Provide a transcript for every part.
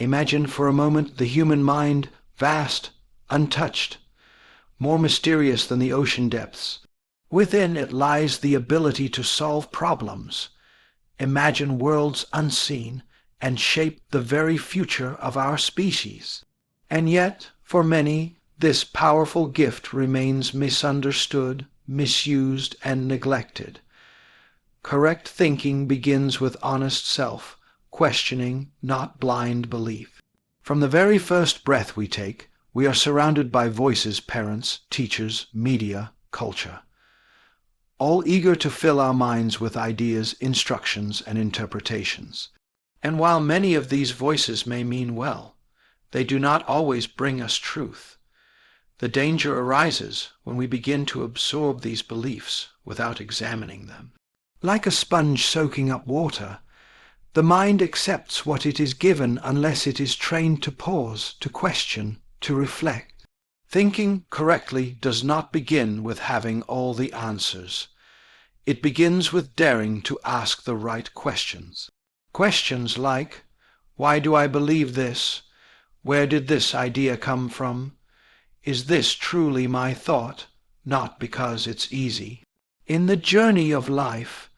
Imagine for a moment the human mind, vast, untouched, more mysterious than the ocean depths. Within it lies the ability to solve problems, imagine worlds unseen, and shape the very future of our species. And yet, for many, this powerful gift remains misunderstood, misused, and neglected. Correct thinking begins with honest self, questioning, not blind belief. From the very first breath we take, we are surrounded by voices, parents, teachers, media, culture, all eager to fill our minds with ideas, instructions, and interpretations. And while many of these voices may mean well, they do not always bring us truth. The danger arises when we begin to absorb these beliefs without examining them. Like a sponge soaking up water, the mind accepts what it is given unless it is trained to pause, to question, to reflect. Thinking correctly does not begin with having all the answers. It begins with daring to ask the right questions. Questions like, why do I believe this? Where did this idea come from? Is this truly my thought? Not because it's easy. In the journey of life,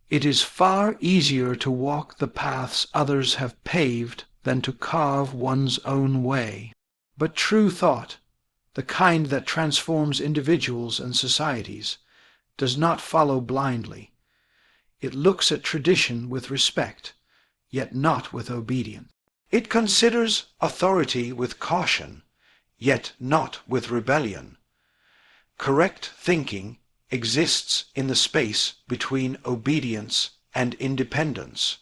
it is far easier to walk the paths others have paved than to carve one's own way. But true thought, the kind that transforms individuals and societies, does not follow blindly. It looks at tradition with respect, yet not with obedience. It considers authority with caution, yet not with rebellion. Correct thinking exists in the space between obedience and independence,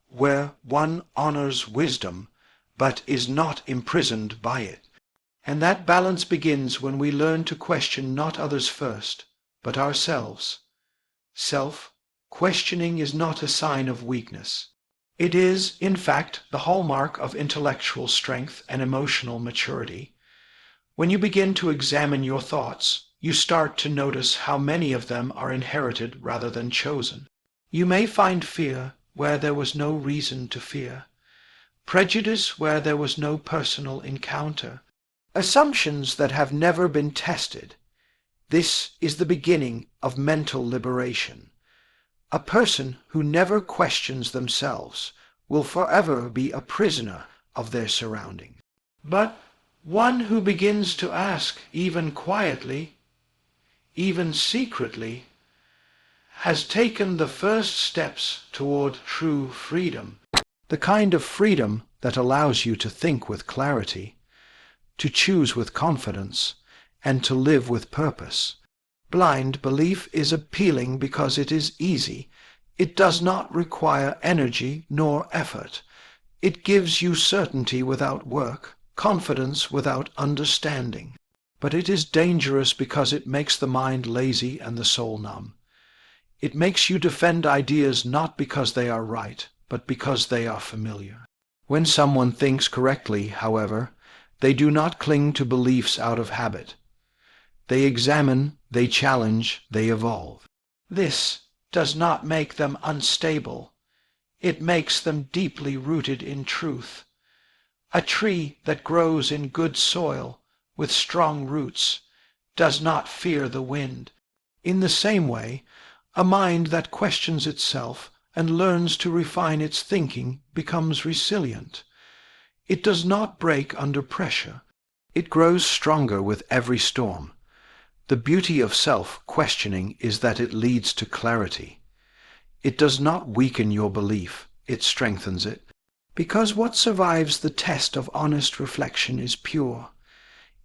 where one honors wisdom but is not imprisoned by it. And that balance begins when we learn to question not others first, but ourselves. Self-questioning is not a sign of weakness. It is, in fact, the hallmark of intellectual strength and emotional maturity. When you begin to examine your thoughts, you start to notice how many of them are inherited rather than chosen. You may find fear where there was no reason to fear, prejudice where there was no personal encounter, assumptions that have never been tested. This is the beginning of mental liberation. A person who never questions themselves will forever be a prisoner of their surroundings. But one who begins to ask, even quietly, even secretly, has taken the first steps toward true freedom. The kind of freedom that allows you to think with clarity, to choose with confidence, and to live with purpose. Blind belief is appealing because it is easy. It does not require energy nor effort. It gives you certainty without work, confidence without understanding. But it is dangerous because it makes the mind lazy and the soul numb. It makes you defend ideas not because they are right, but because they are familiar. When someone thinks correctly, however, they do not cling to beliefs out of habit. They examine, they challenge, they evolve. This does not make them unstable. It makes them deeply rooted in truth. A tree that grows in good soil, with strong roots, does not fear the wind. In the same way, a mind that questions itself and learns to refine its thinking becomes resilient. It does not break under pressure. It grows stronger with every storm. The beauty of self-questioning is that it leads to clarity. It does not weaken your belief, it strengthens it. Because what survives the test of honest reflection is pure.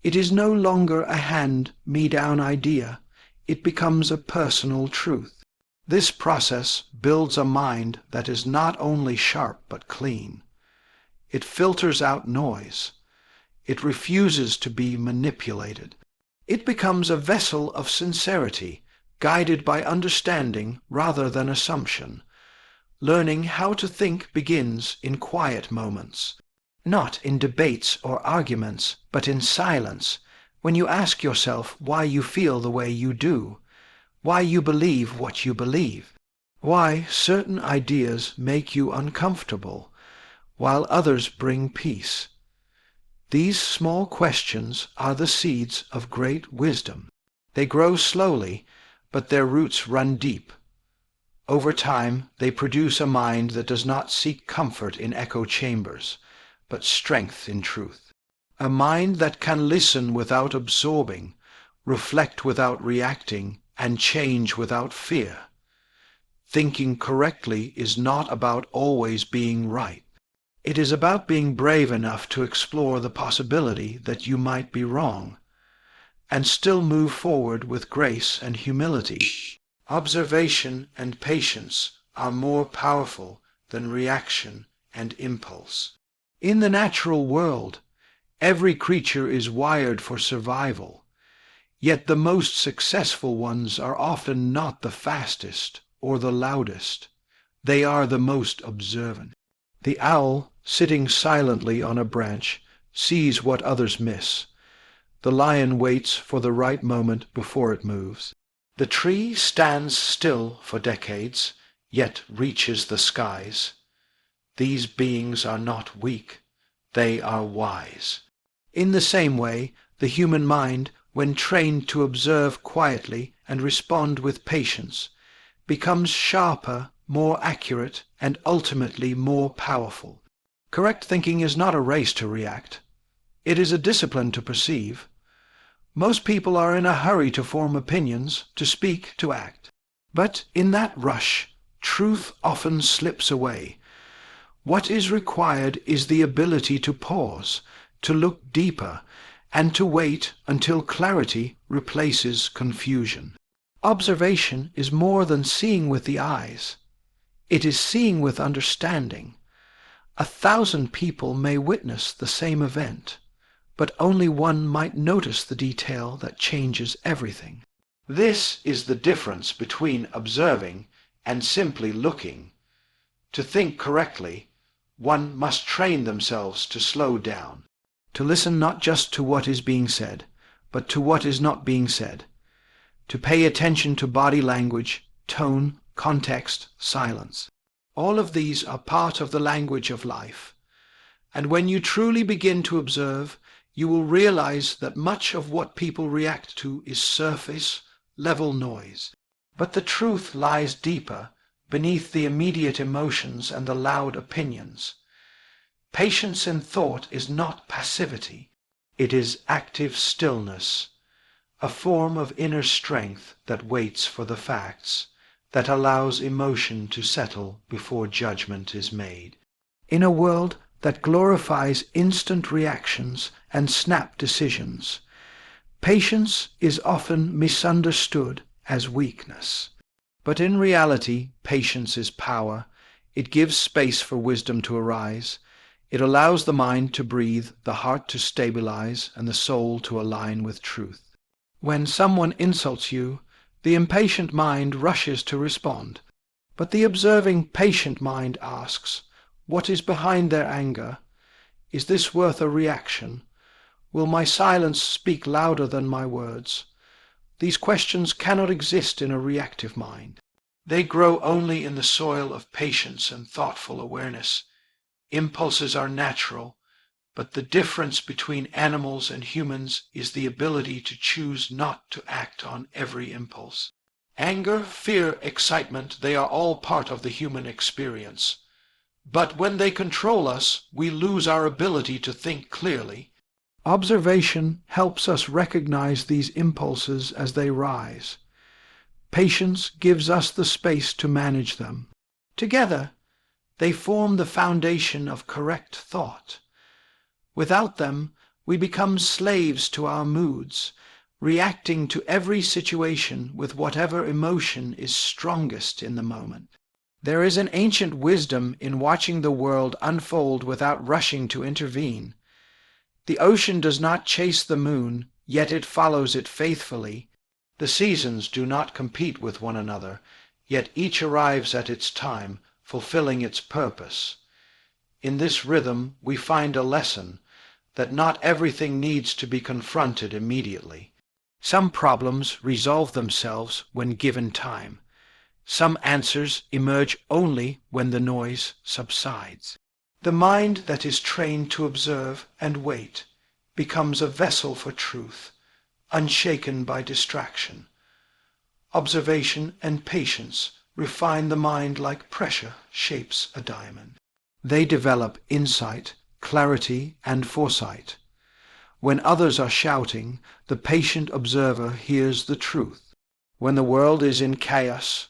It is no longer a hand-me-down idea. It becomes a personal truth. This process builds a mind that is not only sharp but clean. It filters out noise. It refuses to be manipulated. It becomes a vessel of sincerity, guided by understanding rather than assumption. Learning how to think begins in quiet moments, not in debates or arguments, but in silence, when you ask yourself why you feel the way you do, why you believe what you believe, why certain ideas make you uncomfortable, while others bring peace. These small questions are the seeds of great wisdom. They grow slowly, but their roots run deep. Over time, they produce a mind that does not seek comfort in echo chambers, but strength in truth. A mind that can listen without absorbing, reflect without reacting, and change without fear. Thinking correctly is not about always being right. It is about being brave enough to explore the possibility that you might be wrong, and still move forward with grace and humility. Observation and patience are more powerful than reaction and impulse. In the natural world, every creature is wired for survival, yet the most successful ones are often not the fastest or the loudest. They are the most observant. The owl, sitting silently on a branch, sees what others miss. The lion waits for the right moment before it moves. The tree stands still for decades, yet reaches the skies. These beings are not weak, they are wise. In the same way, the human mind, when trained to observe quietly and respond with patience, becomes sharper, more accurate, and ultimately more powerful. Correct thinking is not a race to react. It is a discipline to perceive. Most people are in a hurry to form opinions, to speak, to act. But in that rush, truth often slips away. What is required is the ability to pause, to look deeper, and to wait until clarity replaces confusion. Observation is more than seeing with the eyes. It is seeing with understanding. 1,000 people may witness the same event, but only one might notice the detail that changes everything. This is the difference between observing and simply looking. To think correctly, one must train themselves to slow down, to listen not just to what is being said, but to what is not being said, to pay attention to body language, tone, context, silence. All of these are part of the language of life. And when you truly begin to observe, you will realize that much of what people react to is surface, level noise. But the truth lies deeper, beneath the immediate emotions and the loud opinions. Patience in thought is not passivity. It is active stillness, a form of inner strength that waits for the facts, that allows emotion to settle before judgment is made. In a world that glorifies instant reactions and snap decisions, patience is often misunderstood as weakness. But in reality, patience is power. It gives space for wisdom to arise. It allows the mind to breathe, the heart to stabilize, and the soul to align with truth. When someone insults you, the impatient mind rushes to respond. But the observing, patient mind asks, what is behind their anger? Is this worth a reaction? Will my silence speak louder than my words? These questions cannot exist in a reactive mind. They grow only in the soil of patience and thoughtful awareness. Impulses are natural, but the difference between animals and humans is the ability to choose not to act on every impulse. Anger, fear, excitement, they are all part of the human experience. But when they control us, we lose our ability to think clearly. Observation helps us recognize these impulses as they rise. Patience gives us the space to manage them. Together, they form the foundation of correct thought. Without them, we become slaves to our moods, reacting to every situation with whatever emotion is strongest in the moment. There is an ancient wisdom in watching the world unfold without rushing to intervene. The ocean does not chase the moon, yet it follows it faithfully. The seasons do not compete with one another, yet each arrives at its time, fulfilling its purpose. In this rhythm we find a lesson that not everything needs to be confronted immediately. Some problems resolve themselves when given time. Some answers emerge only when the noise subsides. The mind that is trained to observe and wait becomes a vessel for truth, unshaken by distraction. Observation and patience refine the mind like pressure shapes a diamond. They develop insight, clarity, and foresight. When others are shouting, the patient observer hears the truth. When the world is in chaos,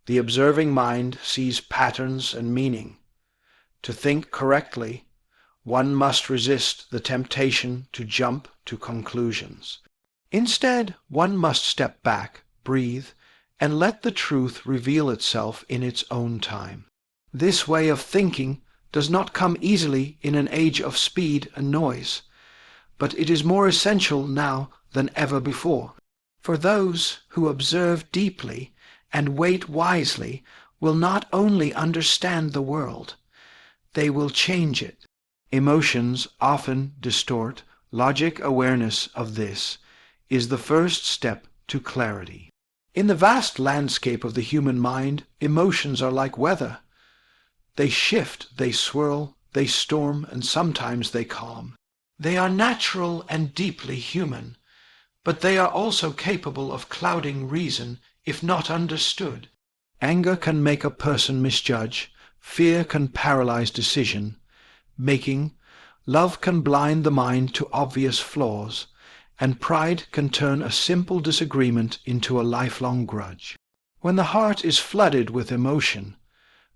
the observing mind sees patterns and meaning. To think correctly, one must resist the temptation to jump to conclusions. Instead, one must step back, breathe, and let the truth reveal itself in its own time. This way of thinking does not come easily in an age of speed and noise, but it is more essential now than ever before. For those who observe deeply and wait wisely will not only understand the world, they will change it. Emotions often distort logic. Awareness of this is the first step to clarity. In the vast landscape of the human mind, emotions are like weather. They shift, they swirl, they storm, and sometimes they calm. They are natural and deeply human, but they are also capable of clouding reason if not understood. Anger can make a person misjudge, fear can paralyze decision making, love can blind the mind to obvious flaws, and pride can turn a simple disagreement into a lifelong grudge. When the heart is flooded with emotion,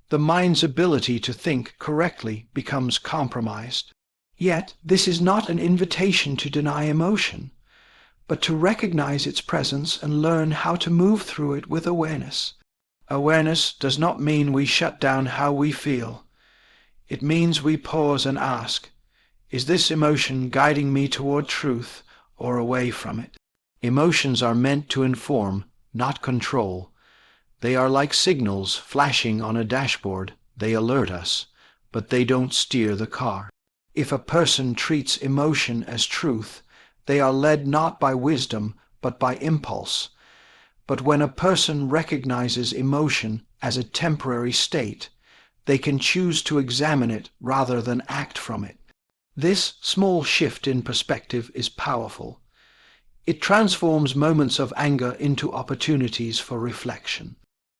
the mind's ability to think correctly becomes compromised. Yet this is not an invitation to deny emotion, but to recognize its presence and learn how to move through it with awareness. Awareness does not mean we shut down how we feel. It means we pause and ask, is this emotion guiding me toward truth or away from it? Emotions are meant to inform, not control. They are like signals flashing on a dashboard. They alert us, but they don't steer the car. If a person treats emotion as truth, they are led not by wisdom, but by impulse. But when a person recognizes emotion as a temporary state, they can choose to examine it rather than act from it. This small shift in perspective is powerful. It transforms moments of anger into opportunities for reflection.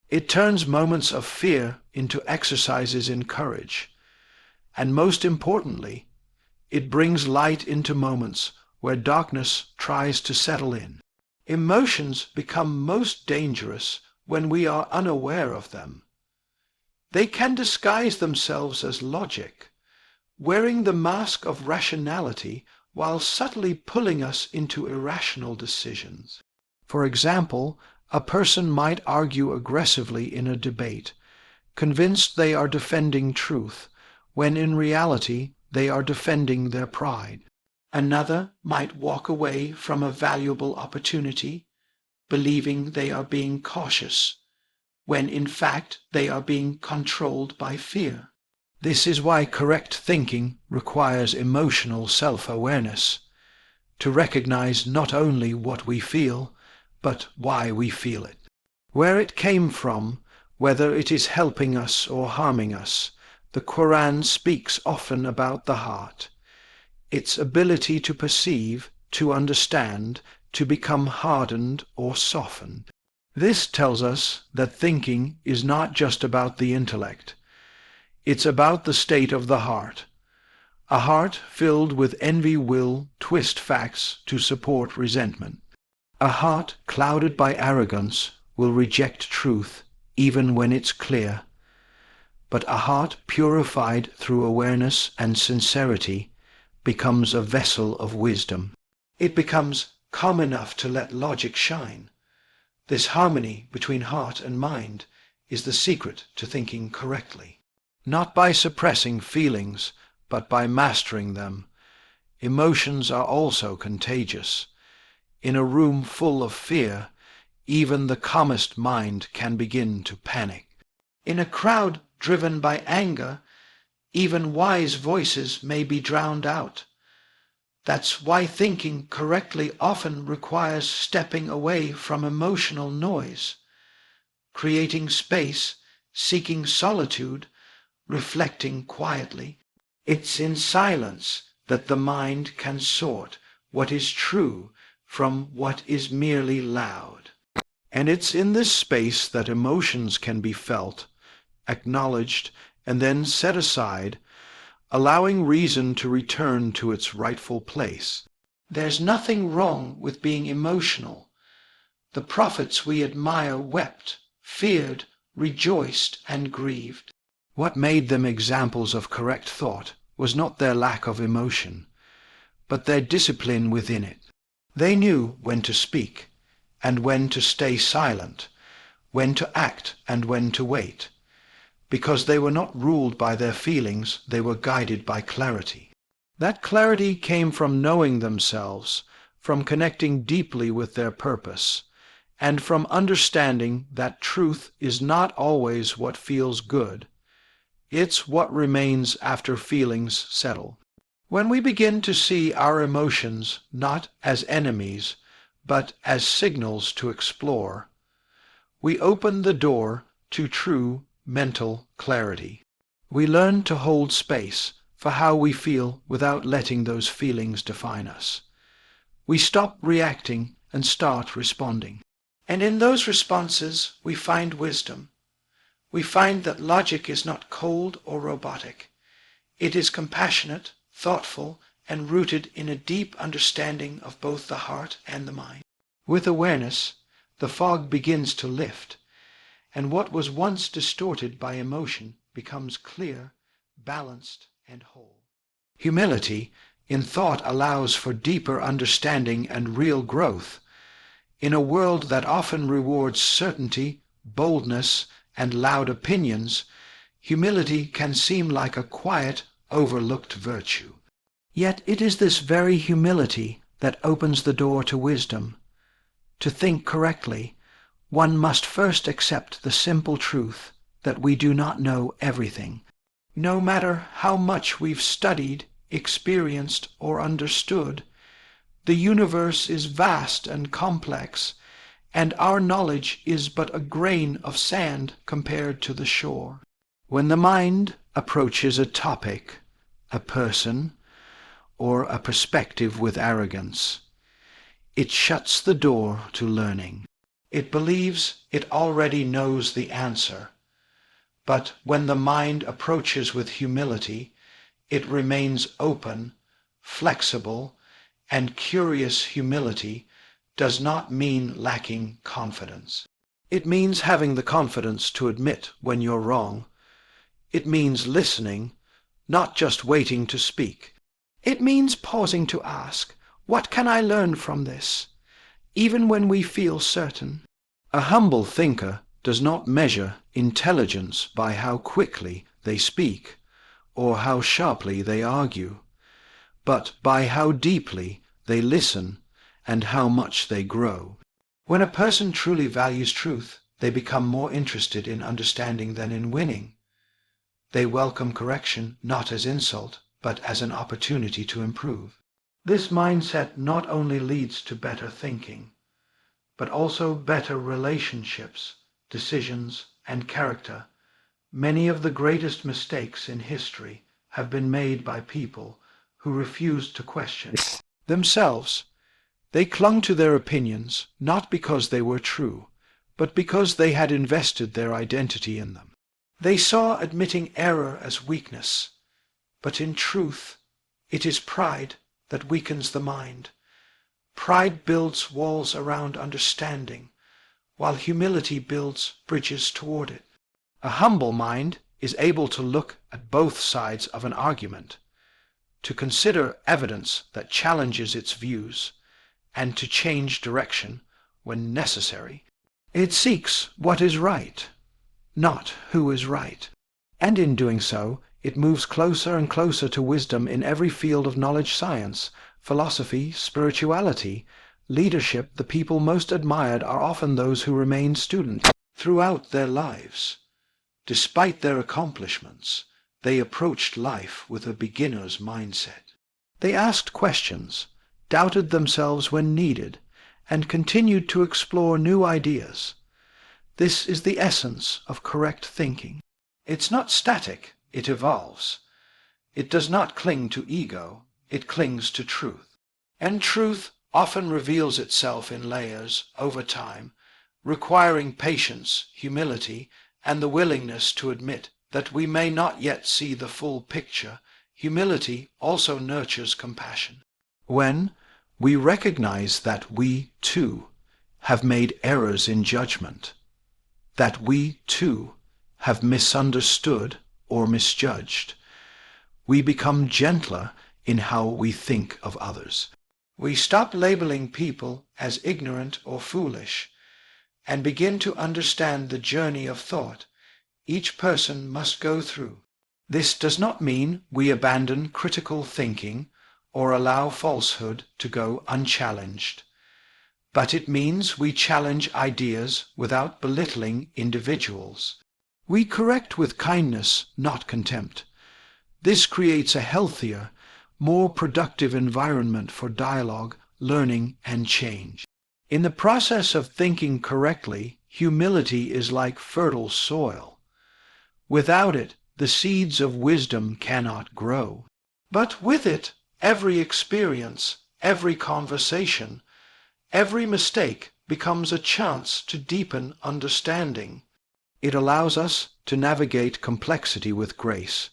It turns moments of fear into exercises in courage. And most importantly, it brings light into moments where darkness tries to settle in. Emotions become most dangerous when we are unaware of them. They can disguise themselves as logic, wearing the mask of rationality while subtly pulling us into irrational decisions. For example, a person might argue aggressively in a debate, convinced they are defending truth, when in reality they are defending their pride. Another might walk away from a valuable opportunity, believing they are being cautious, when in fact they are being controlled by fear. This is why correct thinking requires emotional self-awareness, to recognize not only what we feel, but why we feel it, where it came from, whether it is helping us or harming us. The Quran speaks often about the heart, its ability to perceive, to understand, to become hardened or softened. This tells us that thinking is not just about the intellect. It's about the state of the heart. A heart filled with envy will twist facts to support resentment. A heart clouded by arrogance will reject truth even when it's clear. But a heart purified through awareness and sincerity becomes a vessel of wisdom. It becomes calm enough to let logic shine. This harmony between heart and mind is the secret to thinking correctly. Not by suppressing feelings, but by mastering them. Emotions are also contagious. In a room full of fear, even the calmest mind can begin to panic. In a crowd driven by anger, even wise voices may be drowned out. That's why thinking correctly often requires stepping away from emotional noise, creating space, seeking solitude, reflecting quietly. It's in silence that the mind can sort what is true from what is merely loud. And it's in this space that emotions can be felt, acknowledged, and then set aside, allowing reason to return to its rightful place. There's nothing wrong with being emotional. The prophets we admire wept, feared, rejoiced, and grieved. What made them examples of correct thought was not their lack of emotion, but their discipline within it. They knew when to speak, and when to stay silent, when to act and when to wait. Because they were not ruled by their feelings, they were guided by clarity. That clarity came from knowing themselves, from connecting deeply with their purpose, and from understanding that truth is not always what feels good. It's what remains after feelings settle. When we begin to see our emotions not as enemies, but as signals to explore, we open the door to true mental clarity. We learn to hold space for how we feel without letting those feelings define us. We stop reacting and start responding. And in those responses we find wisdom. We find that logic is not cold or robotic. It is compassionate, thoughtful, and rooted in a deep understanding of both the heart and the mind. With awareness, the fog begins to lift, and what was once distorted by emotion becomes clear, balanced, and whole. Humility in thought allows for deeper understanding and real growth. In a world that often rewards certainty, boldness, and loud opinions, humility can seem like a quiet, overlooked virtue. Yet it is this very humility that opens the door to wisdom. To think correctly, one must first accept the simple truth that we do not know everything. No matter how much we've studied, experienced, or understood, the universe is vast and complex, and our knowledge is but a grain of sand compared to the shore. When the mind approaches a topic, a person, or a perspective with arrogance, it shuts the door to learning. It believes it already knows the answer. But when the mind approaches with humility, it remains open, flexible, and curious. Humility does not mean lacking confidence. It means having the confidence to admit when you're wrong. It means listening, not just waiting to speak. It means pausing to ask, what can I learn from this, even when we feel certain? A humble thinker does not measure intelligence by how quickly they speak or how sharply they argue, but by how deeply they listen and how much they grow. When a person truly values truth, they become more interested in understanding than in winning. They welcome correction not as insult, but as an opportunity to improve. This mindset not only leads to better thinking, but also better relationships, decisions, and character. Many of the greatest mistakes in history have been made by people who refused to question themselves. They clung to their opinions not because they were true, but because they had invested their identity in them. They saw admitting error as weakness, but in truth, it is pride that weakens the mind. Pride builds walls around understanding, while humility builds bridges toward it. A humble mind is able to look at both sides of an argument, to consider evidence that challenges its views, and to change direction when necessary. It seeks what is right, not who is right. And in doing so, it moves closer and closer to wisdom in every field of knowledge, science, philosophy, spirituality, leadership. The people most admired are often those who remained students throughout their lives. Despite their accomplishments, they approached life with a beginner's mindset. They asked questions, doubted themselves when needed, and continued to explore new ideas. This is the essence of correct thinking. It's not static, it evolves. It does not cling to ego, it clings to truth. And truth often reveals itself in layers over time, requiring patience, humility, and the willingness to admit that we may not yet see the full picture. Humility also nurtures compassion. When we recognize that we, too, have made errors in judgment, that we, too, have misunderstood or misjudged, we become gentler in how we think of others. We stop labeling people as ignorant or foolish and begin to understand the journey of thought each person must go through. This does not mean we abandon critical thinking or allow falsehood to go unchallenged, but it means we challenge ideas without belittling individuals. We correct with kindness, not contempt. This creates a healthier, more productive environment for dialogue, learning, and change. In the process of thinking correctly, humility is like fertile soil. Without it, the seeds of wisdom cannot grow. But with it, every experience, every conversation, every mistake becomes a chance to deepen understanding. It allows us to navigate complexity with grace,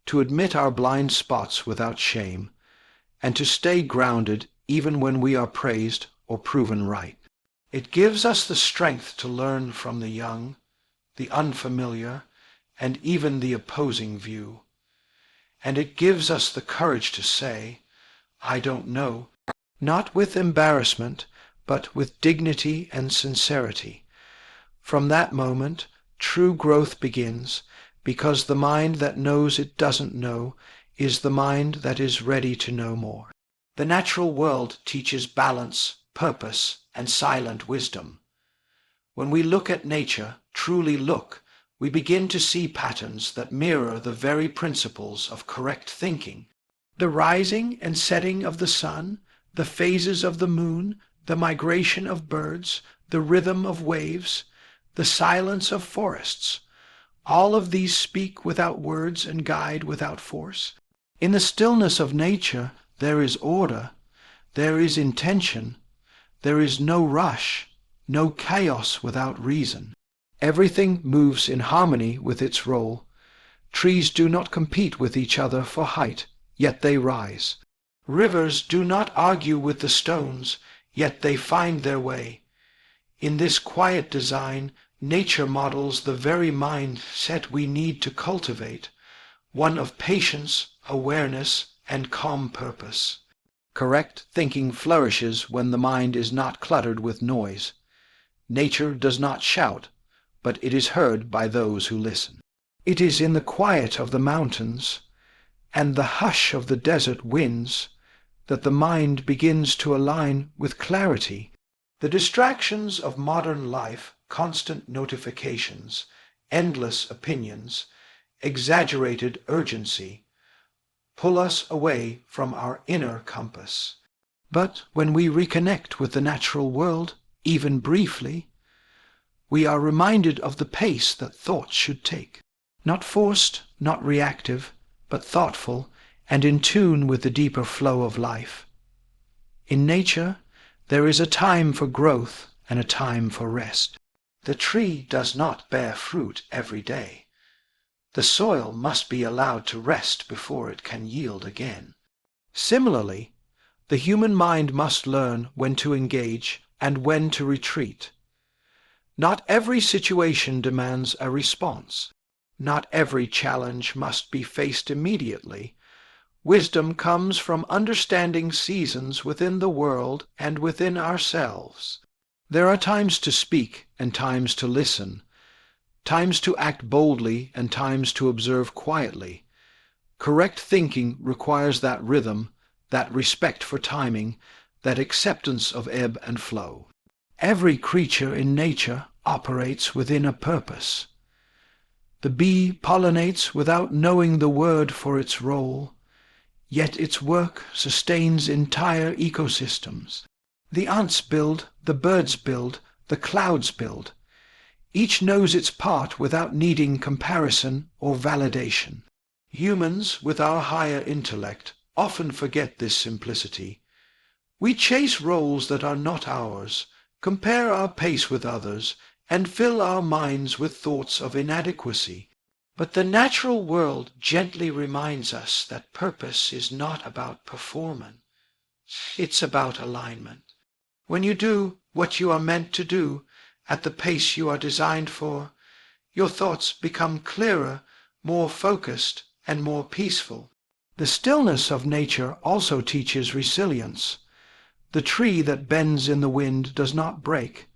to admit our blind spots without shame, and to stay grounded even when we are praised or proven right. It gives us the strength to learn from the young, the unfamiliar, and even the opposing view. And it gives us the courage to say, "I don't know," not with embarrassment, but with dignity and sincerity. From that moment, true growth begins, because the mind that knows it doesn't know is the mind that is ready to know more. The natural world teaches balance, purpose, and silent wisdom. When we look at nature, truly look, we begin to see patterns that mirror the very principles of correct thinking. The rising and setting of the sun, the phases of the moon, the migration of birds, the rhythm of waves, the silence of forests, all of these speak without words and guide without force. In the stillness of nature there is order, there is intention, there is no rush, no chaos without reason. Everything moves in harmony with its role. Trees do not compete with each other for height, yet they rise. Rivers do not argue with the stones, yet they find their way. In this quiet design, nature models the very mindset we need to cultivate, one of patience, awareness, and calm purpose. Correct thinking flourishes when the mind is not cluttered with noise. Nature does not shout, but it is heard by those who listen. It is in the quiet of the mountains and the hush of the desert winds that the mind begins to align with clarity. The distractions of modern life, constant notifications, endless opinions, exaggerated urgency, pull us away from our inner compass. But when we reconnect with the natural world, even briefly, we are reminded of the pace that thought should take. Not forced, not reactive, but thoughtful and in tune with the deeper flow of life. In nature, there is a time for growth and a time for rest. The tree does not bear fruit every day. The soil must be allowed to rest before it can yield again. Similarly, the human mind must learn when to engage and when to retreat. Not every situation demands a response. Not every challenge must be faced immediately. Wisdom comes from understanding seasons within the world and within ourselves. There are times to speak and times to listen, times to act boldly and times to observe quietly. Correct thinking requires that rhythm, that respect for timing, that acceptance of ebb and flow. Every creature in nature operates within a purpose. The bee pollinates without knowing the word for its role, yet its work sustains entire ecosystems. The ants build, the birds build, the clouds build. Each knows its part without needing comparison or validation. Humans, with our higher intellect, often forget this simplicity. We chase roles that are not ours, compare our pace with others, and fill our minds with thoughts of inadequacy. But the natural world gently reminds us that purpose is not about performance. It's about alignment. When you do what you are meant to do at the pace you are designed for, your thoughts become clearer, more focused, and more peaceful. The stillness of nature also teaches resilience. The tree that bends in the wind does not break.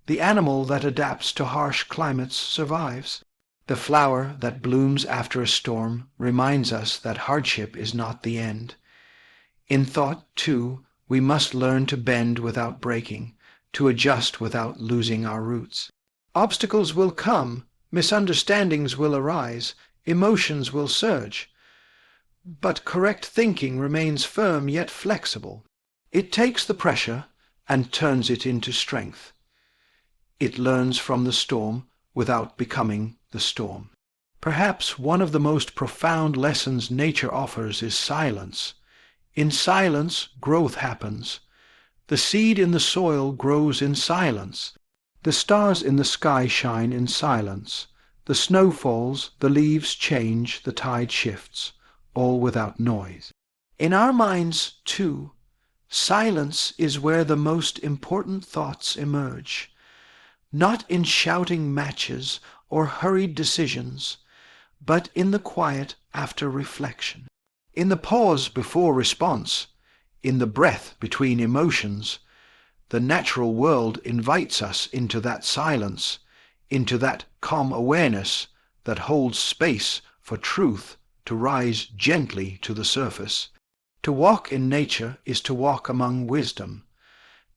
The animal that adapts to harsh climates survives. The flower that blooms after a storm reminds us that hardship is not the end. In thought, too, we must learn to bend without breaking, to adjust without losing our roots. Obstacles will come, misunderstandings will arise, emotions will surge. But correct thinking remains firm yet flexible. It takes the pressure and turns it into strength. It learns from the storm without becoming the storm. Perhaps one of the most profound lessons nature offers is silence. In silence, growth happens. The seed in the soil grows in silence. The stars in the sky shine in silence. The snow falls, the leaves change, the tide shifts, all without noise. In our minds, too, silence is where the most important thoughts emerge, not in shouting matches or hurried decisions, but in the quiet after reflection, in the pause before response, in the breath between emotions. The natural world invites us into that silence, into that calm awareness that holds space for truth to rise gently to the surface. To walk in nature is to walk among wisdom.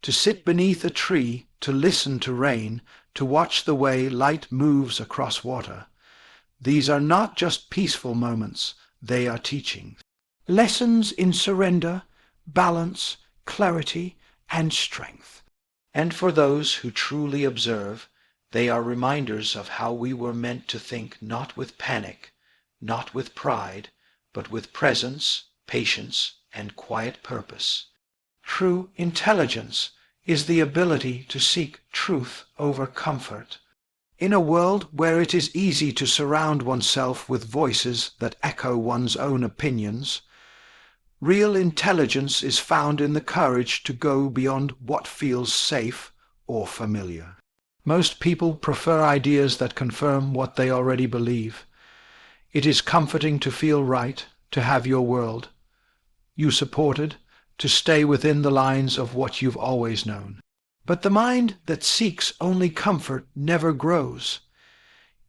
To sit beneath a tree, to listen to rain, to watch the way light moves across water. These are not just peaceful moments, they are teachings. Lessons in surrender, balance, clarity, and strength. And for those who truly observe, they are reminders of how we were meant to think not with panic, not with pride, but with presence, patience, and quiet purpose. True intelligence is the ability to seek truth over comfort. In a world where it is easy to surround oneself with voices that echo one's own opinions, real intelligence is found in the courage to go beyond what feels safe or familiar. Most people prefer ideas that confirm what they already believe. It is comforting to feel right, to have your world, you supported, to stay within the lines of what you've always known. But the mind that seeks only comfort never grows.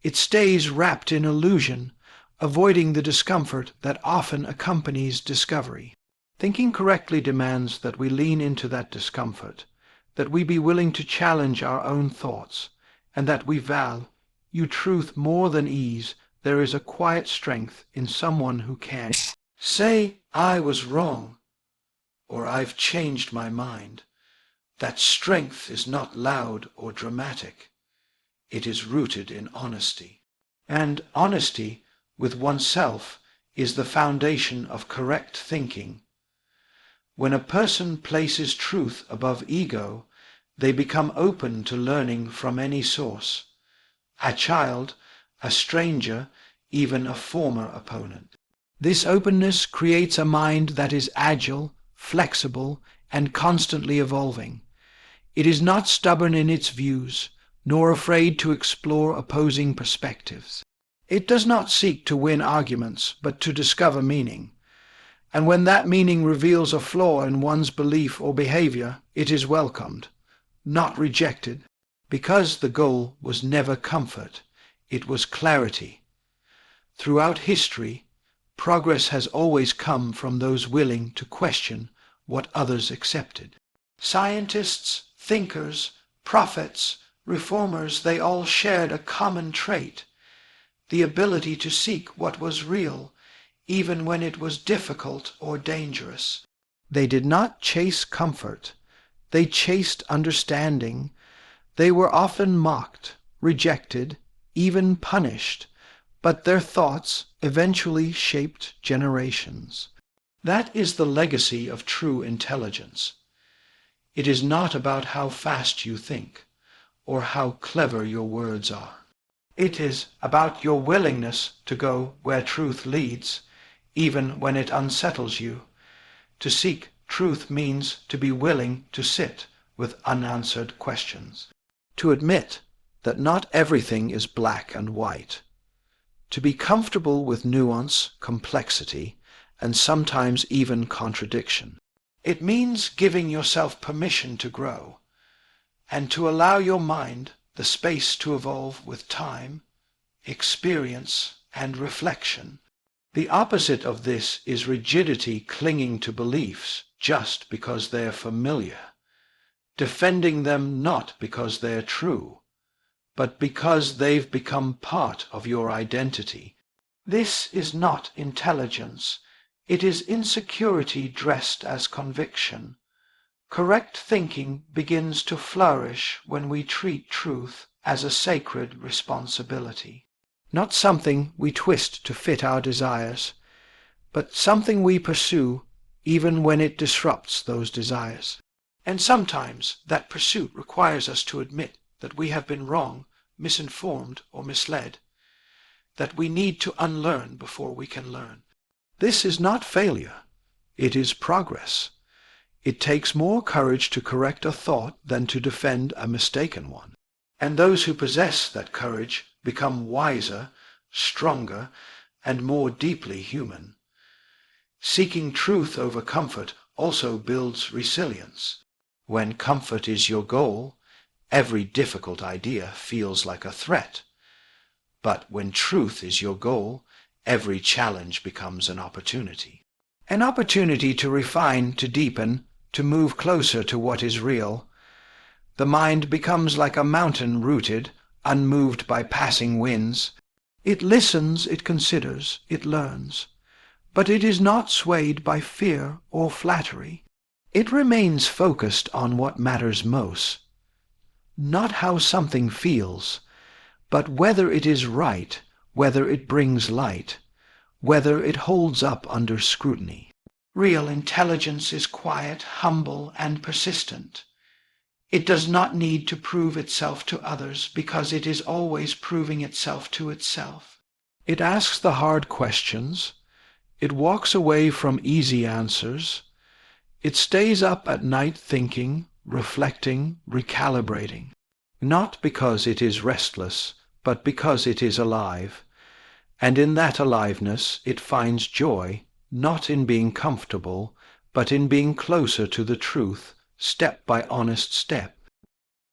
It stays wrapped in illusion, avoiding the discomfort that often accompanies discovery. Thinking correctly demands that we lean into that discomfort, that we be willing to challenge our own thoughts, and that we value truth more than ease. There is a quiet strength in someone who can say, "I was wrong," or "I've changed my mind." That strength is not loud or dramatic. It is rooted in honesty. And honesty with oneself is the foundation of correct thinking. When a person places truth above ego, they become open to learning from any source. A child, a stranger, even a former opponent. This openness creates a mind that is agile, flexible, and constantly evolving. It is not stubborn in its views, nor afraid to explore opposing perspectives. It does not seek to win arguments, but to discover meaning. And when that meaning reveals a flaw in one's belief or behavior, it is welcomed, not rejected, because the goal was never comfort, it was clarity. Throughout history, progress has always come from those willing to question what others accepted. Scientists, thinkers, prophets, reformers, they all shared a common trait, the ability to seek what was real, even when it was difficult or dangerous. They did not chase comfort. They chased understanding. They were often mocked, rejected, even punished, but their thoughts eventually shaped generations. That is the legacy of true intelligence. It is not about how fast you think or how clever your words are. It is about your willingness to go where truth leads, even when it unsettles you. To seek truth means to be willing to sit with unanswered questions, to admit that not everything is black and white, to be comfortable with nuance, complexity, and sometimes even contradiction. It means giving yourself permission to grow and to allow your mind the space to evolve with time, experience, and reflection. The opposite of this is rigidity, clinging to beliefs just because they're familiar, defending them not because they're true, but because they've become part of your identity. This is not intelligence. It is insecurity dressed as conviction. Correct thinking begins to flourish when we treat truth as a sacred responsibility. Not something we twist to fit our desires, but something we pursue even when it disrupts those desires. And sometimes that pursuit requires us to admit that we have been wrong, misinformed, or misled, that we need to unlearn before we can learn. This is not failure. It is progress. It takes more courage to correct a thought than to defend a mistaken one. And those who possess that courage become wiser, stronger, and more deeply human. Seeking truth over comfort also builds resilience. When comfort is your goal, every difficult idea feels like a threat. But when truth is your goal, every challenge becomes an opportunity. An opportunity to refine, to deepen, to move closer to what is real. The mind becomes like a mountain rooted, unmoved by passing winds. It listens, it considers, it learns. But it is not swayed by fear or flattery. It remains focused on what matters most. Not how something feels, but whether it is right, whether it brings light, whether it holds up under scrutiny. Real intelligence is quiet, humble, and persistent. It does not need to prove itself to others because it is always proving itself to itself. It asks the hard questions. It walks away from easy answers. It stays up at night thinking, reflecting, recalibrating. Not because it is restless, but because it is alive. And in that aliveness it finds joy, not in being comfortable, but in being closer to the truth, step by honest step.